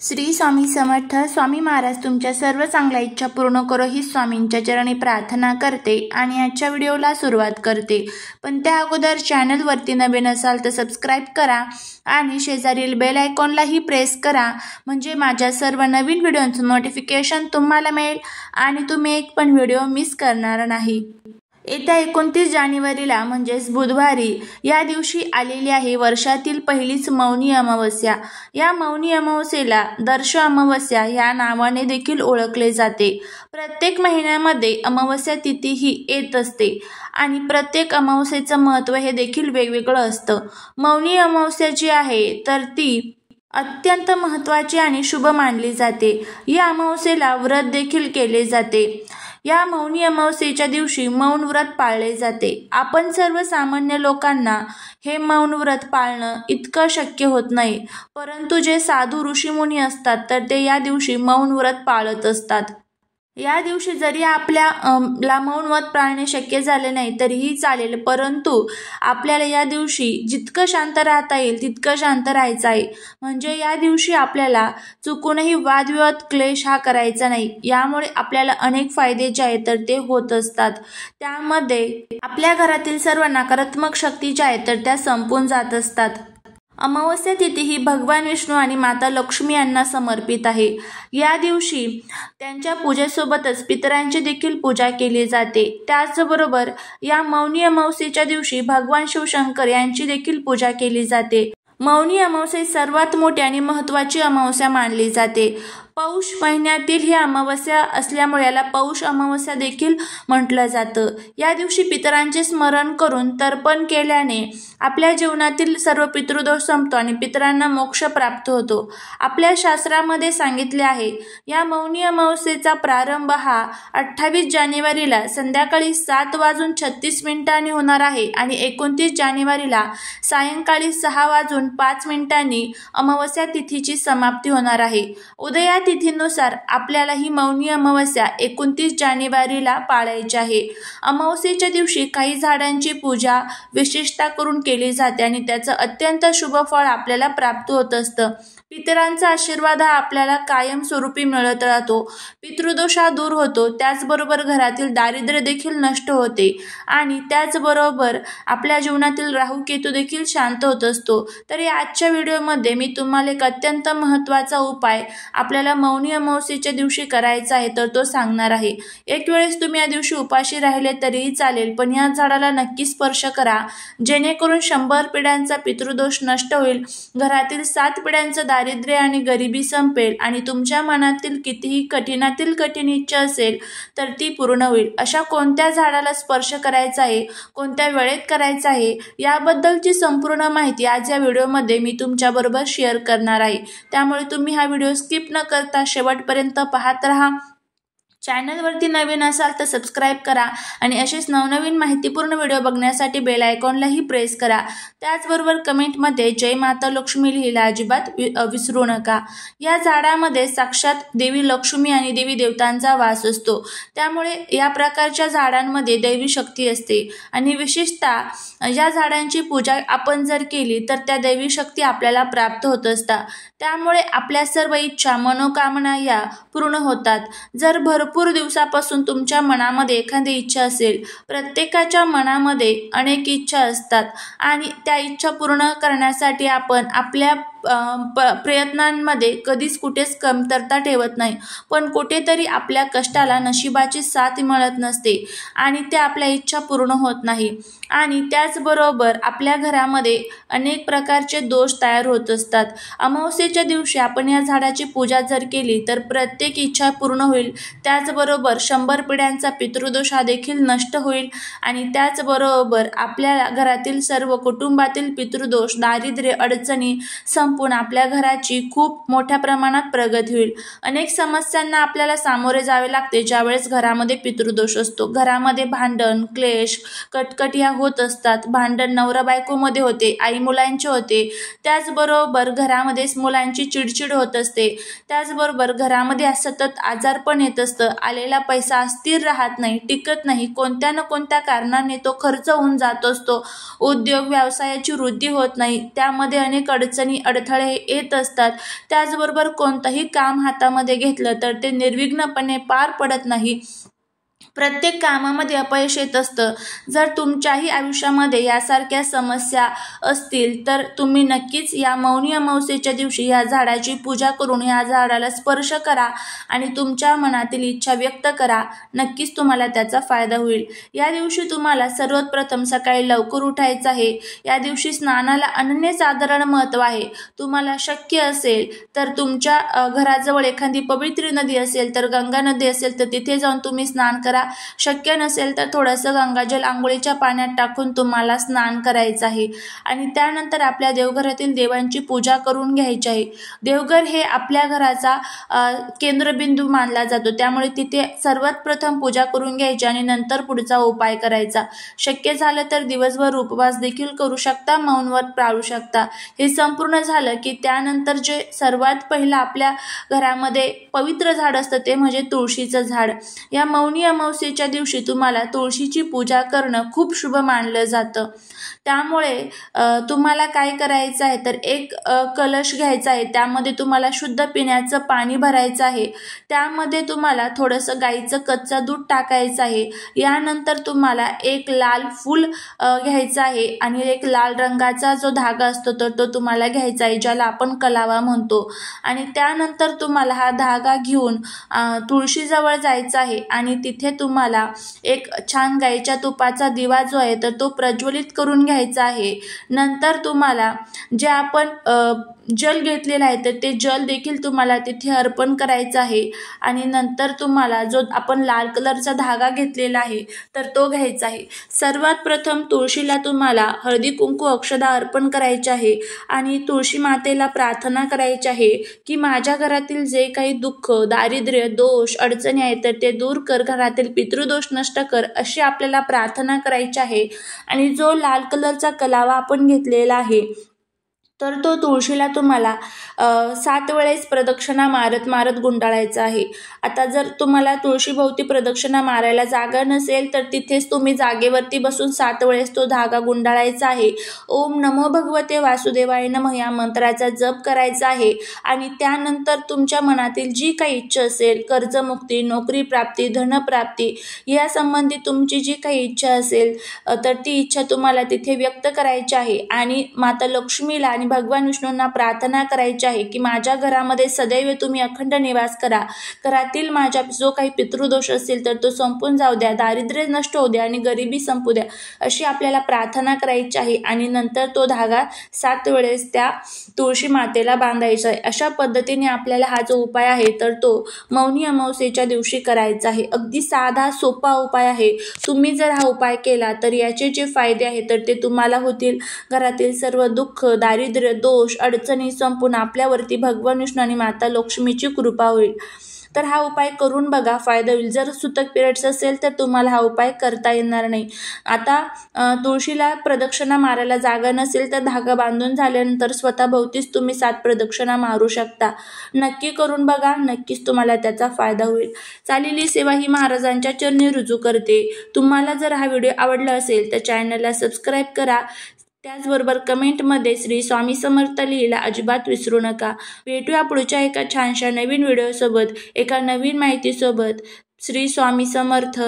श्री स्वामी समर्थ. स्वामी महाराज तुमच्या सर्व चांगल्या इच्छा पूर्ण करो ही स्वामींच्या चरणी प्रार्थना करते आणि आजच्या व्हिडिओला सुरुवात करते. पण त्या अगोदर चॅनलवरती नवीन असाल तर सबस्क्राईब करा आणि शेजारील बेल आयकॉनलाही प्रेस करा, म्हणजे माझ्या सर्व नवीन व्हिडिओंचं नोटिफिकेशन तुम्हाला मिळेल आणि तुम्ही एक पण व्हिडिओ मिस करणार नाही. येत्या 29 जानेवारीला म्हणजेच बुधवारी या दिवशी आलेली आहे वर्षातील पहिलीच मौनी अमावस्या. या मौनी अमावस्येला दर्श अमावस्या या नावाने देखील ओळखले जाते. प्रत्येक महिन्यामध्ये अमावस्या तिथी ही येत असते आणि प्रत्येक अमावस्येचं महत्त्व हे देखील वेगवेगळं असतं. मौनी अमावस्या जी आहे तर ती अत्यंत महत्त्वाची आणि शुभ मानली जाते. या अमावस्येला व्रत देखील केले जाते. या मौनी अमावस्येच्या दिवशी मौन व्रत पाळले जाते. आपण सर्वसामान्य लोकांना हे मौन व्रत पाळणं इतकं शक्य होत नाही, परंतु जे साधू ऋषीमुनी असतात तर ते या दिवशी मौन व्रत पाळत असतात. या दिवशी जरी आपल्याला मौन व्रत पाळणे शक्य झाले नाही तरीही चालेल, परंतु आपल्याला या दिवशी जितकं शांत राहता येईल तितकं शांत राहायचं आहे. म्हणजे या दिवशी आपल्याला चुकूनही वादविवाद क्लेश हा करायचा नाही. यामुळे आपल्याला अनेक फायदे जे आहेत तर ते होत असतात. त्यामध्ये आपल्या घरातील सर्व नकारात्मक शक्ती ज्या आहेत तर त्या संपून जात असतात. अमावस्या तिथी ही भगवान विष्णू आणि माता लक्ष्मी यांना समर्पित आहे. या दिवशी त्यांच्या पूजेसोबतच पितरांची देखील पूजा केली जाते. त्याचबरोबर या मौनी अमावस्येच्या दिवशी भगवान शिवशंकर यांची देखील पूजा केली जाते. मौनी अमावस्या सर्वात मोठी आणि महत्त्वाची अमावस्या मानली जाते. पौष महिन्यातील ही अमावस्या असल्यामुळे याला पौष अमावस्या देखील म्हटलं जातं. या दिवशी पितरांचे स्मरण करून तर्पण केल्याने आपल्या जीवनातील सर्व पितृदोष संपतो आणि पितरांना मोक्ष प्राप्त होतो. आपल्या शास्त्रामध्ये सांगितले आहे या मौनी अमावस्येचा प्रारंभ हा 28 जानेवारीला संध्याकाळी 7:36 होणार आहे आणि 29 जानेवारीला सायंकाळी 6:05 अमावस्या तिथीची समाप्ती होणार आहे. उदया तिथीनुसार आपल्याला ही मौनी अमावस्या 29 जानेवारीला पाळायची आहे. अमावस्येच्या दिवशी काही झाडांची पूजा विशेषतः करून केली जाते आणि त्याचं अत्यंत शुभ फळ आपल्याला प्राप्त होत असतं. पितरांचा आशीर्वाद हा आपल्याला कायमस्वरूपी मिळत राहतो. पितृदोष हा दूर होतो. त्याचबरोबर घरातील दारिद्र्य देखील नष्ट होते आणि त्याचबरोबर आपल्या जीवनातील राहू केतू देखील शांत होत असतो. तर या आजच्या व्हिडिओमध्ये मी तुम्हाला एक अत्यंत महत्त्वाचा उपाय आपल्याला मौनी अमावस्येच्या दिवशी करायचा आहे तर तो सांगणार आहे. एक वेळेस तुम्ही या दिवशी उपाशी राहिले तरीही चालेल, पण या झाडाला नक्की स्पर्श करा, जेणेकरून 100 पिढ्यांचा पितृदोष नष्ट होईल, घरातील 7 पिढ्यांचं दारिद्र्य आणि गरिबी संपेल आणि तुमच्या मनातील कितीही कठीणातील कठीण इच्छा असेल तर ती पूर्ण होईल. अशा कोणत्या झाडाला स्पर्श करायचा आहे, कोणत्या वेळेत करायचा आहे, याबद्दलची संपूर्ण माहिती आज या व्हिडिओमध्ये मी तुमच्याबरोबर शेअर करणार आहे. त्यामुळे तुम्ही हा व्हिडिओ स्किप न करता शेवटपर्यंत पाहत राहा. चॅनलवरती नवीन असाल तर सबस्क्राईब करा आणि असेच नवनवीन माहितीपूर्ण व्हिडिओ बघण्यासाठी बेल आयकॉनलाही प्रेस करा. त्याचबरोबर कमेंटमध्ये जय माता लक्ष्मी लिहायला अजिबात विसरू नका. या झाडामध्ये साक्षात देवी लक्ष्मी आणि देवी देवतांचा वास असतो. त्यामुळे या प्रकारच्या झाडांमध्ये दैवी शक्ती असते आणि विशेषतः या झाडांची पूजा आपण जर केली तर त्या दैवी शक्ती आपल्याला प्राप्त होत असतात. त्यामुळे आपल्या सर्व इच्छा मनोकामना या पूर्ण होतात. जर भरपूर दिवसापासून तुमच्या मनामध्ये एखादी इच्छा असेल, प्रत्येकाच्या मनामध्ये अनेक इच्छा असतात आणि त्या इच्छा पूर्ण करण्यासाठी आपण आपल्या प्रयत्नांमध्ये कधीच कुठेच कमतरता ठेवत नाही, पण कुठेतरी आपल्या कष्टाला नशिबाची साथ मिळत नसते आणि त्या आपल्या इच्छा पूर्ण होत नाही. आणि त्याचबरोबर आपल्या घरामध्ये अनेक प्रकारचे दोष तयार होत असतात. अमावस्येच्या दिवशी आपण या झाडाची पूजा जर केली तर प्रत्येक इच्छा पूर्ण होईल. त्याचबरोबर 100 पिढ्यांचा पितृदोष हा देखील नष्ट होईल आणि त्याचबरोबर आपल्या घरातील सर्व कुटुंबातील पितृदोष, दारिद्र्य, अडचणी संपून आपल्या घराची खूप मोठ्या प्रमाणात प्रगती होईल. अनेक समस्यांना आपल्याला सामोरे जावे लागते ज्यावेळेस घरामध्ये पितृदोष असतो. घरामध्ये भांडण, क्लेश, कटकट या होत असतात. भांडण नवरा बायकोमध्ये होते, आई मुलांचे होते. त्याचबरोबर घरामध्ये मुलांची चिडचिड होत असते. त्याचबरोबर घरामध्ये सतत आजारपण येत असतं. आलेला पैसा स्थिर राहत नाही, टिकत नाही. कोणत्या ना कोणत्या कारणाने तो खर्च होऊन जात असतो. उद्योग व्यवसायाची वृद्धी होत नाही. त्यामध्ये अनेक अडचणी अडथळे येत असतात. त्याचबरोबर कोणतंही काम हातामध्ये घेतलं तर ते निर्विघ्नपणे पार पडत नाही. प्रत्येक कामामध्ये अपयश येत असतं. जर तुमच्याही आयुष्यामध्ये यासारख्या समस्या असतील तर तुम्ही नक्कीच या मौनी अमावस्येच्या दिवशी या झाडाची पूजा करून या झाडाला स्पर्श करा आणि तुमच्या मनातील इच्छा व्यक्त करा. नक्कीच तुम्हाला त्याचा फायदा होईल. या दिवशी तुम्हाला सर्वात प्रथम सकाळी लवकर उठायचं आहे. या दिवशी स्नानाला अनन्यसाधारण महत्त्व आहे. तुम्हाला शक्य असेल तर तुमच्या घराजवळ एखादी पवित्र नदी असेल तर गंगा नदी असेल तर तिथे जाऊन तुम्ही स्नान करा. शक्य नसेल तर थोडंसं गंगाजल आंघोळीच्या पाण्यात टाकून तुम्हाला स्नान करायचं आहे आणि त्यानंतर आपल्या देवघरातील देवांची पूजा करून घ्यायची आहे. देवघर हे आपल्या घराचा केंद्रबिंदू मानला जातो. त्यामुळे तिथे सर्वात प्रथम पूजा करून घ्यायची आणि नंतर पुढचा उपाय करायचा. शक्य झालं तर दिवसभर उपवास देखील करू शकता, मौन व्रत पाळू शकता. हे संपूर्ण झालं की त्यानंतर जे सर्वात पहिलं आपल्या घरामध्ये पवित्र झाड असतं ते म्हणजे तुळशीचं झाड. या मौनी अमावस्येच्या दिवशी तुम्हाला तुळशीची पूजा करणं खूप शुभ मानलं जातं. त्यामुळे तुम्हाला काय करायचं आहे तर एक कलश घ्यायचा आहे. त्यामध्ये तुम्हाला शुद्ध पिण्याचं पाणी भरायचं आहे. त्यामध्ये तुम्हाला थोडंसं गाईचं कच्चं दूध टाकायचं आहे. यानंतर तुम्हाला एक लाल फूल घ्यायचं आहे आणि एक लाल रंगाचा जो धागा असतो तर तो तुम्हाला घ्यायचा आहे, ज्याला आपण कलावा म्हणतो. आणि त्यानंतर तुम्हाला हा धागा घेऊन तुळशीजवळ जायचं आहे आणि तिथे तुम्हाला एक छान गाईच्या तुपाचा दिवा जो आहे तर तो प्रज्वलित करून घ्यायचा आहे. नंतर तुम्हाला जे आपण जल घेतलेलं आहे तर ते जल देखील तुम्हाला तिथे अर्पण करायचं आहे आणि नंतर तुम्हाला जो आपण लाल कलरचा धागा घेतलेला आहे तर तो घ्यायचा आहे. सर्वात प्रथम तुळशीला तुम्हाला हळदी कुंकू अक्षदा अर्पण करायचे आहे आणि तुळशी मातेला प्रार्थना करायची आहे की माझ्या घरातील जे काही दुःख, दारिद्र्य, दोष, अडचणी आहेत तर ते दूर कर, घरातील पितृदोष नष्ट कर, अशी आपल्याला प्रार्थना करायची आहे. आणि जो लाल कलरचा कलावा आपण घेतलेला आहे तर तो तुळशीला तुम्हाला 7 वेळेस प्रदक्षिणा मारत मारत गुंडाळायचा आहे. आता जर तुम्हाला तुळशीभोवती प्रदक्षिणा मारायला जागा नसेल तर तिथेच तुम्ही जागेवरती बसून 7 वेळेस तो धागा गुंडाळायचा आहे. ओम नमो भगवते वासुदेवाय नमः या मंत्राचा जप करायचा आहे आणि त्यानंतर तुमच्या मनातील जी काही इच्छा असेल, कर्जमुक्ती, नोकरी प्राप्ती, धनप्राप्ती यासंबंधी तुमची जी काही इच्छा असेल तर ती इच्छा तुम्हाला तिथे व्यक्त करायची आहे आणि माता लक्ष्मीला आणि भगवान विष्णूंना प्रार्थना करायची आहे की माझ्या घरामध्ये सदैव तुम्ही अखंड निवास करा. घरातील माझ्या जो काही पितृदोष असेल तर तो संपून जाऊ द्या, दारिद्र्य नष्ट होऊ द्या आणि गरिबी संपू द्या, अशी आपल्याला प्रार्थना करायची आहे. आणि नंतर तो धागा 7 वेळेस त्या तुळशी मातेला बांधायचा आहे. अशा पद्धतीने आपल्याला हा जो उपाय आहे तर तो मौनी अमावस्येच्या दिवशी करायचा आहे. अगदी साधा सोपा उपाय आहे. तुम्ही जर हा उपाय केला तर याचे जे फायदे आहेत तर ते तुम्हाला होतील. घरातील सर्व दुःख, दारिद्र्य, दोष, अडचणी संपून आपल्यावरती भगवान विष्णू आणि माता लक्ष्मीची कृपा होईल. तर हा उपाय करून बघा, फायदा होईल. जर सुतक पिरियड्स असेल तर तुम्हाला हा उपाय करता येणार नाही. आता तुळशीला प्रदक्षिणा मारायला जागा नसेल तर धागा बांधून झाल्यानंतर स्वतःभोवतीच तुम्ही 7 प्रदक्षिणा मारू शकता. नक्की करून बघा, नक्कीच तुम्हाला त्याचा फायदा होईल. चालेली सेवा ही महाराजांच्या चरणी रुजू करते. तुम्हाला जर हा व्हिडिओ आवडला असेल तर चॅनलला सबस्क्राईब करा. त्याचबरोबर कमेंटमध्ये श्री स्वामी समर्थ लिहायला अजिबात विसरू नका. भेटूया पुढच्या एका छानशा नवीन व्हिडिओसोबत, एका नवीन माहितीसोबत. श्री स्वामी समर्थ.